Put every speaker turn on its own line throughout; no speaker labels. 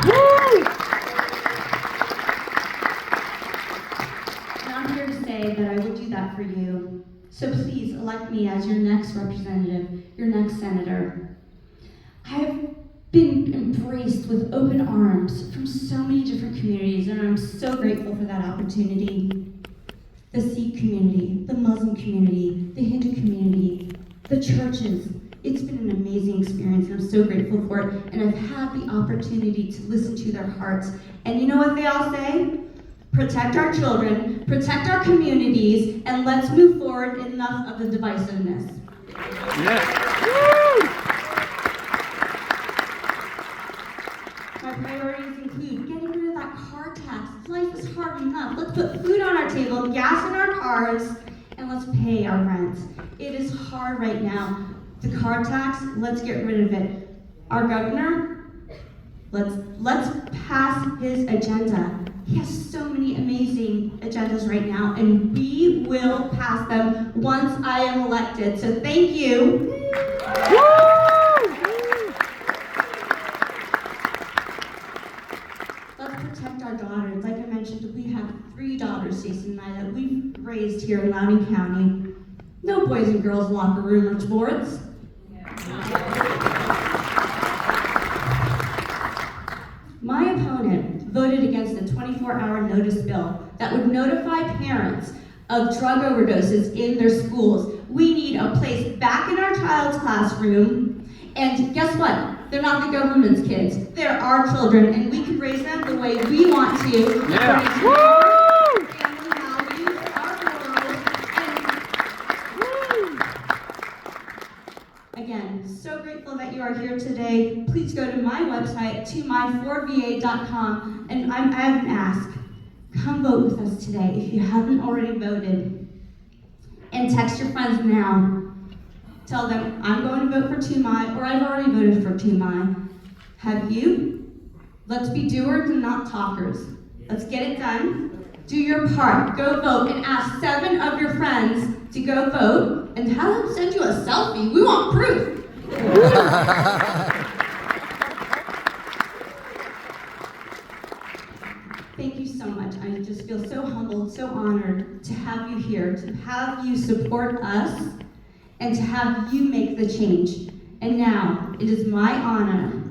Woo!
And I'm here to say that I will do that for you. So please elect me as your next representative, your next senator. I've been embraced with open arms from so many different communities, and I'm so grateful for that opportunity. The Sikh community, the Muslim community, the Hindu community, the churches. It's been an amazing experience, and I'm so grateful for it. And I've had the opportunity to listen to their hearts. And you know what they all say? Protect our children, protect our communities, and let's move forward. Enough of the divisiveness.
Yes. Woo!
My priorities include getting rid of that car tax. Life is hard enough. Let's put food on our table, gas in our cars, and let's pay our rent. It is hard right now. The car tax, let's get rid of it. Our governor, let's pass his agenda. He has so many amazing agendas right now, and we will pass them once I am elected. So thank you. Let's protect our daughters. Like I mentioned, we have 3 daughters, Jason and I, that we've raised here in Loudoun County. No boys and girls locker room or sports. My opponent voted against a 24-hour notice bill that would notify parents of drug overdoses in their schools. We need a place back in our child's classroom, and guess what? They're not the government's kids. They're our children, and we can raise them the way we want to.
Yeah.
Woo! Family values, our world, and again, so grateful that you are here today. Please go to my website, tumayfordva.com, and I have an ask. Come vote with us today if you haven't already voted. And text your friends now. Tell them, I'm going to vote for Tumay, or I've already voted for Tumay. Have you? Let's be doers and not talkers. Let's get it done. Do your part. Go vote and ask 7 of your friends to go vote and have them send you a selfie. We want proof. Thank you so much. I just feel so humbled, so honored to have you here, to have you support us, and to have you make the change. And now, it is my honor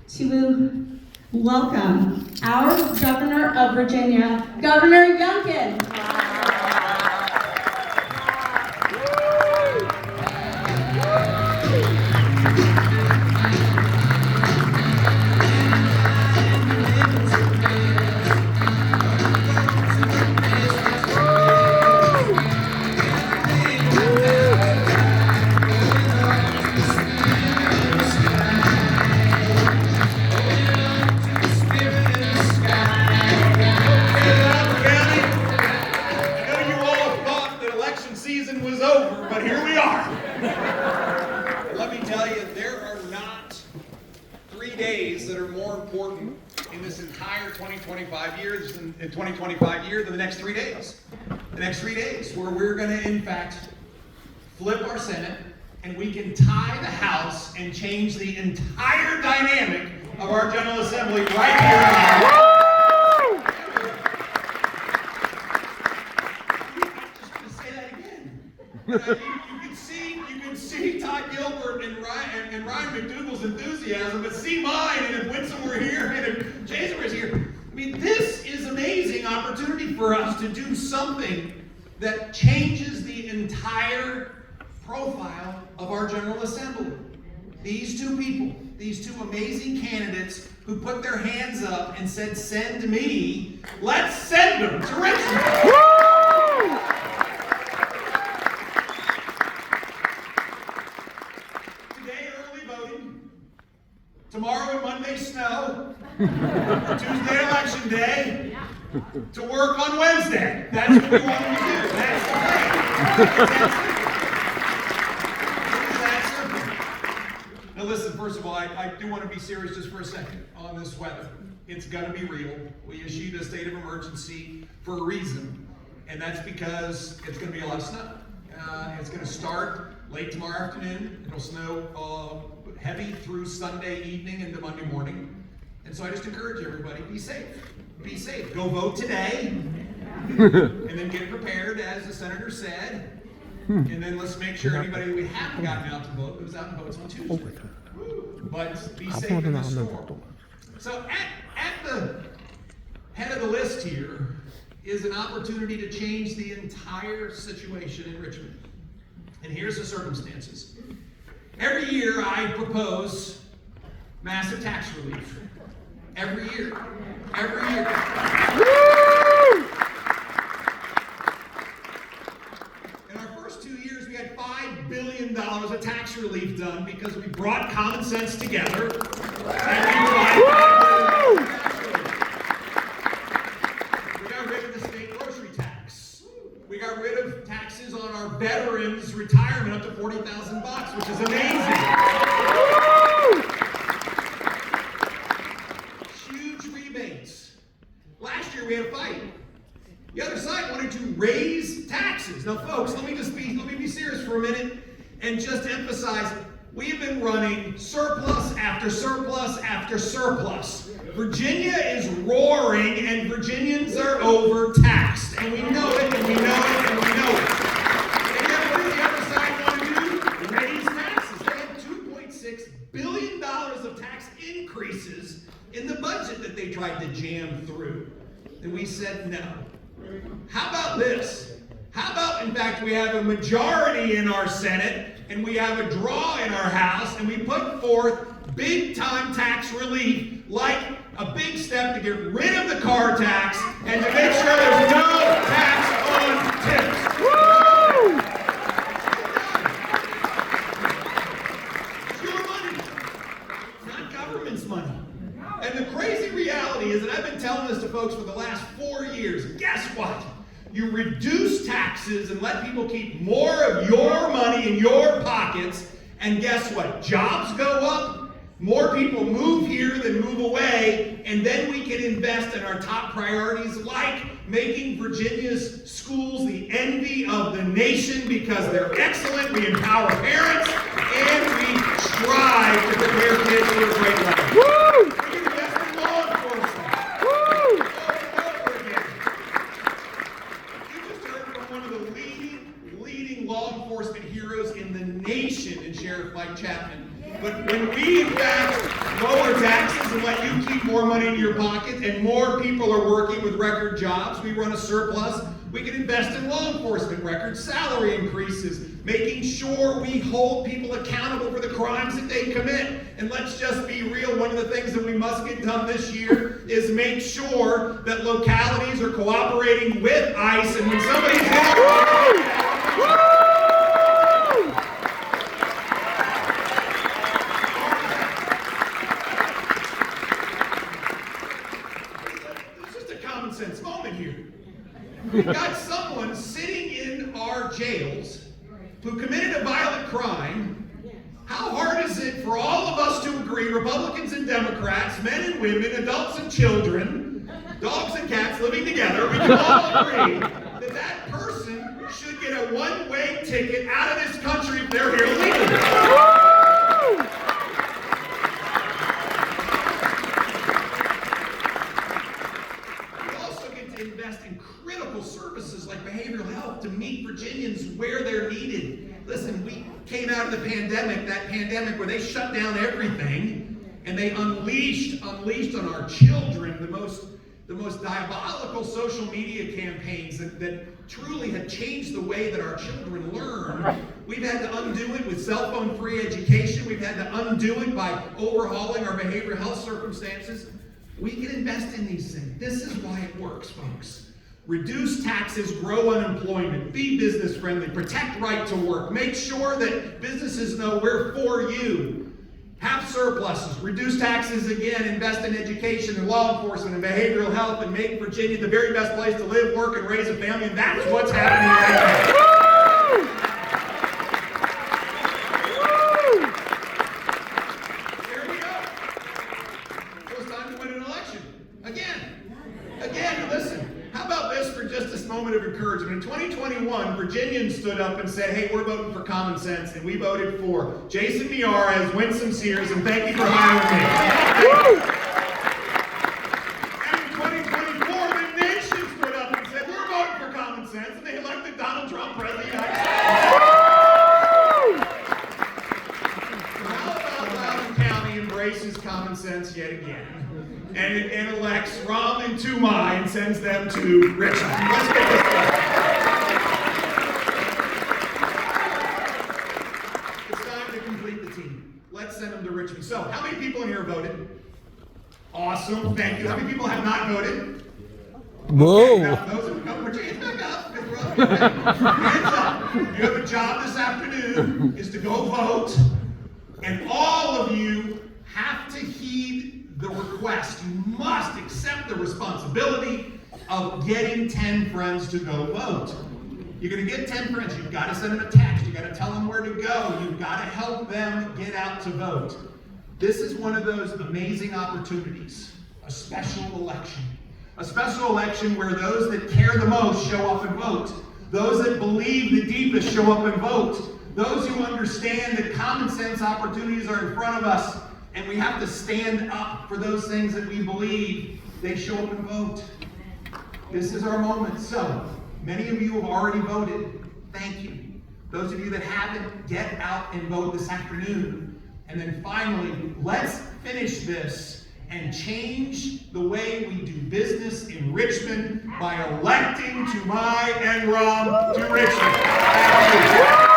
to welcome our Governor of Virginia, Governor Youngkin.
In 2025 years than the next 3 days. The next 3 days, where we're going to, in fact, flip our Senate, and we can tie the House and change the entire dynamic of our General Assembly right here. Just going to say that again. You can see Todd Gilbert and Ryan McDougal's enthusiasm, but see mine, and if Winston were here, and if Jason was here. I mean, this is an amazing opportunity for us to do something that changes the entire profile of our General Assembly. These 2 people, these 2 amazing candidates who put their hands up and said, send me, let's send them to Richmond.
Woo!
Today, early voting. Tomorrow and Monday, snow. Tuesday, election day. To work on Wednesday. That's what we want them to do. That's the plan. Now listen, first of all, I do want to be serious just for a second on this weather. It's going to be real. We issued a state of emergency for a reason, and that's because it's going to be a lot of snow. It's going to start late tomorrow afternoon. It'll snow heavy through Sunday evening into Monday morning. And so I just encourage everybody, be safe. Be safe. Go vote today. And then get prepared, as the senator said. And then let's make sure anybody that we haven't gotten out to vote goes out and votes on Tuesday. But be safe in the storm. So at the head of the list here is an opportunity to change the entire situation in Richmond. And here's the circumstances. Every year I propose massive tax relief. Every year. Every year. In our first 2 years, we had $5 billion of tax relief done because we brought common sense together and we provided $5 billion tax relief. We got rid of the state grocery tax. We got rid of taxes on our veterans' retirement up to $40,000, which is amazing. Last year we had a fight. The other side wanted to raise taxes. Now, folks, let me be serious for a minute and just emphasize we have been running surplus after surplus after surplus. Virginia is roaring and Virginians are overtaxed. And we know it, and we know it, and we know it. And yet what does the other side want to do? Raise taxes. They had $2.6 billion of tax increases in the budget that they tried to jam through. And we said no. How about this? How about, in fact, we have a majority in our Senate and we have a draw in our House and we put forth big-time tax relief, like a big step to get rid of the car tax and to make sure there's no tax on tips. Woo! It's your money, not government's money. And the crazy reality is, and I've been telling this to folks for the last 4 years, guess what? You reduce taxes and let people keep more of your money in your pockets, and guess what? Jobs go up, more people move here than move away, and then we can invest in our top priorities, like making Virginia's schools the envy of the nation because they're excellent, we empower parents, and we strive to prepare kids for a great life. Woo! Law enforcement heroes in the nation in Sheriff Mike Chapman. But when we, in fact, lower taxes and let you keep more money in your pocket and more people are working with record jobs, we run a surplus, we can invest in law enforcement, record salary increases, making sure we hold people accountable for the crimes that they commit. And let's just be real, one of the things that we must get done this year is make sure that localities are cooperating with ICE, and when somebody's sense moment here. We've got someone sitting in our jails who committed a violent crime. How hard is it for all of us to agree, Republicans and Democrats, men and women, adults and children, dogs and cats living together, we can all agree that that person should get a one-way ticket out of this country if they're here illegally. Invest in critical services like behavioral health to meet Virginians where they're needed. Listen, we came out of the pandemic, that pandemic where they shut down everything and they unleashed on our children the most diabolical social media campaigns that truly had changed the way that our children learn. We've had to undo it with cell phone free education. We've had to undo it by overhauling our behavioral health circumstances. We can invest in these things. This is why it works, folks. Reduce taxes, grow unemployment, be business friendly, protect right to work, make sure that businesses know we're for you. Have surpluses, reduce taxes again, invest in education and law enforcement and behavioral health, and make Virginia the very best place to live, work, and raise a family. And that's what's happening right now. Again, listen, how about this for just this moment of encouragement? In 2021, Virginians stood up and said, hey, we're voting for common sense, and we voted for Jason Miara as Winsome Sears, and thank you for hiring me. embraces common sense yet again and elects Ram and Tumay and sends them to Richmond. Let's get this done. It's time to complete the team. Let's send them to Richmond. So, how many people in here voted? Awesome, thank you. How many people have not voted?
Whoa.
Okay, now, those who put your hands back up. Hands up. You have a job this afternoon, is to go vote, and all of you have to heed the request. You must accept the responsibility of getting 10 friends to go vote. You're going to get 10 friends. You've got to send them a text. You've got to tell them where to go. You've got to help them get out to vote. This is one of those amazing opportunities, a special election. A special election where those that care the most show up and vote. Those that believe the deepest show up and vote. Those who understand that common sense opportunities are in front of us and we have to stand up for those things that we believe, they show up and vote. This is our moment. So, many of you have already voted. Thank you. Those of you that haven't, get out and vote this afternoon. And then finally, let's finish this and change the way we do business in Richmond by electing Tumay and Ram to Richmond. Thank you.